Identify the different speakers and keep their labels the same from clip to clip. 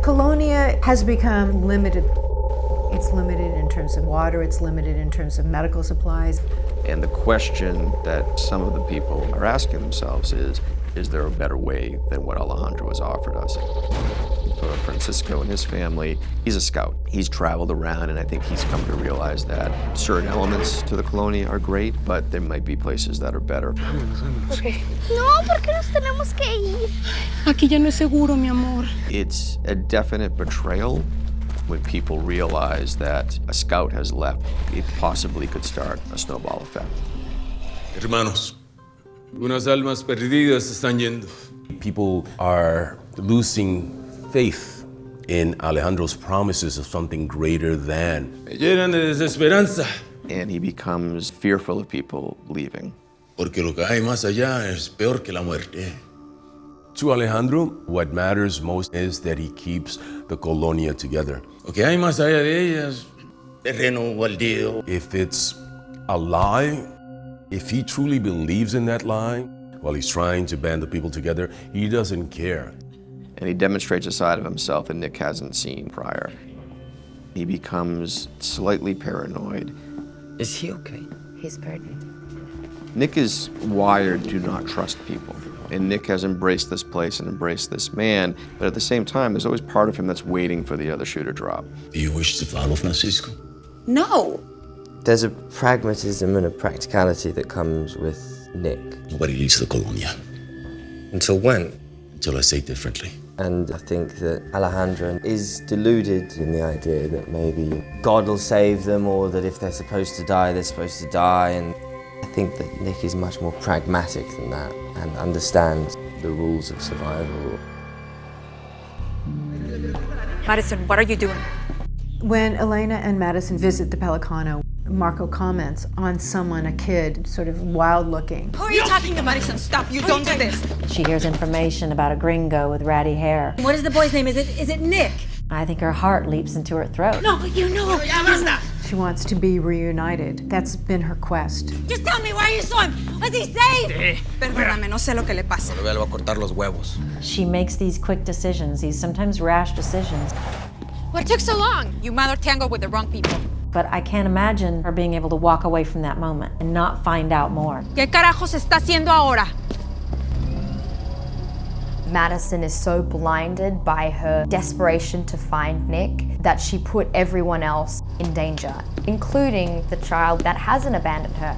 Speaker 1: Colonia has become limited. It's limited in terms of water, it's limited in terms of medical supplies.
Speaker 2: And the question that some of the people are asking themselves is there a better way than what Alejandro has offered us? For Francisco and his family, he's a scout. He's traveled around, and I think he's come to realize that certain elements to the Colonia are great, but there might be places that are better.
Speaker 3: Okay. No, porque nos tenemos que ir.
Speaker 4: Aquí ya no es seguro, mi amor.
Speaker 2: It's a definite betrayal when people realize that a scout has left. It possibly could start a snowball effect.
Speaker 5: Hermanos, unas almas perdidas están yendo.
Speaker 6: People are losing faith in Alejandro's promises of something greater than.
Speaker 5: Me llenan de desesperanza.
Speaker 2: And he becomes fearful of people leaving.
Speaker 5: Porque lo que hay más allá es peor que la muerte.
Speaker 6: To Alejandro, what matters most is that he keeps the Colonia together.
Speaker 5: Lo que hay más allá de ellas, terreno baldío.
Speaker 6: If it's a lie, if he truly believes in that lie, while he's trying to band the people together, he doesn't care.
Speaker 2: And he demonstrates a side of himself that Nick hasn't seen prior. He becomes slightly paranoid.
Speaker 7: Is he okay?
Speaker 3: He's pregnant.
Speaker 2: Nick is wired to not trust people. And Nick has embraced this place and embraced this man, but at the same time, there's always part of him that's waiting for the other shoe to drop.
Speaker 5: Do you wish to follow Francisco?
Speaker 4: No.
Speaker 7: There's a pragmatism and a practicality that comes with Nick.
Speaker 5: Nobody leaves the Colonia.
Speaker 7: Until when?
Speaker 5: Until I say differently.
Speaker 7: And I think that Alejandro is deluded in the idea that maybe God will save them, or that if they're supposed to die, they're supposed to die. And I think that Nick is much more pragmatic than that and understands the rules of survival.
Speaker 8: Madison, what are you doing?
Speaker 1: When Elena and Madison visit the Pelicano, Marco comments on someone, a kid, sort of wild-looking.
Speaker 8: Who are you talking to, Madison? Stop, you don't do this.
Speaker 9: She hears information about a gringo with ratty hair.
Speaker 8: What is the boy's name? Is it Nick?
Speaker 9: I think her heart leaps into her throat.
Speaker 8: No, you know.
Speaker 1: She wants to be reunited. That's been her quest.
Speaker 8: Just tell me, why you saw him? Was he safe? Perdóname, no sé lo que le pasa.
Speaker 7: Le va a cortar los huevos.
Speaker 9: She makes these quick decisions, these sometimes rash decisions.
Speaker 8: What took so long? You mother tango with the wrong people.
Speaker 9: But I can't imagine her being able to walk away from that moment and not find out more.
Speaker 8: ¿Qué carajos está haciendo ahora?
Speaker 3: Madison is so blinded by her desperation to find Nick that she put everyone else in danger, including the child that hasn't abandoned her.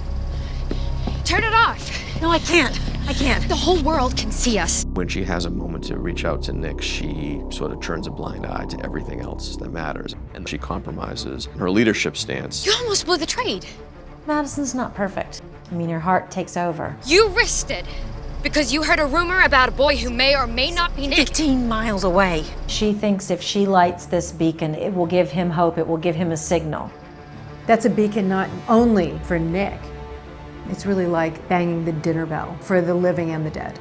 Speaker 8: Turn it off. No, I can't. I can't. The whole world can see us.
Speaker 2: When she has a moment to reach out to Nick, she sort of turns a blind eye to everything else that matters. And she compromises her leadership stance.
Speaker 8: You almost blew the trade.
Speaker 9: Madison's not perfect. I mean, her heart takes over.
Speaker 8: You risked it because you heard a rumor about a boy who may or may not be Nick.
Speaker 4: 15 miles away.
Speaker 9: She thinks if she lights this beacon, it will give him hope, it will give him a signal.
Speaker 1: That's a beacon not only for Nick. It's really like banging the dinner bell for the living and the dead.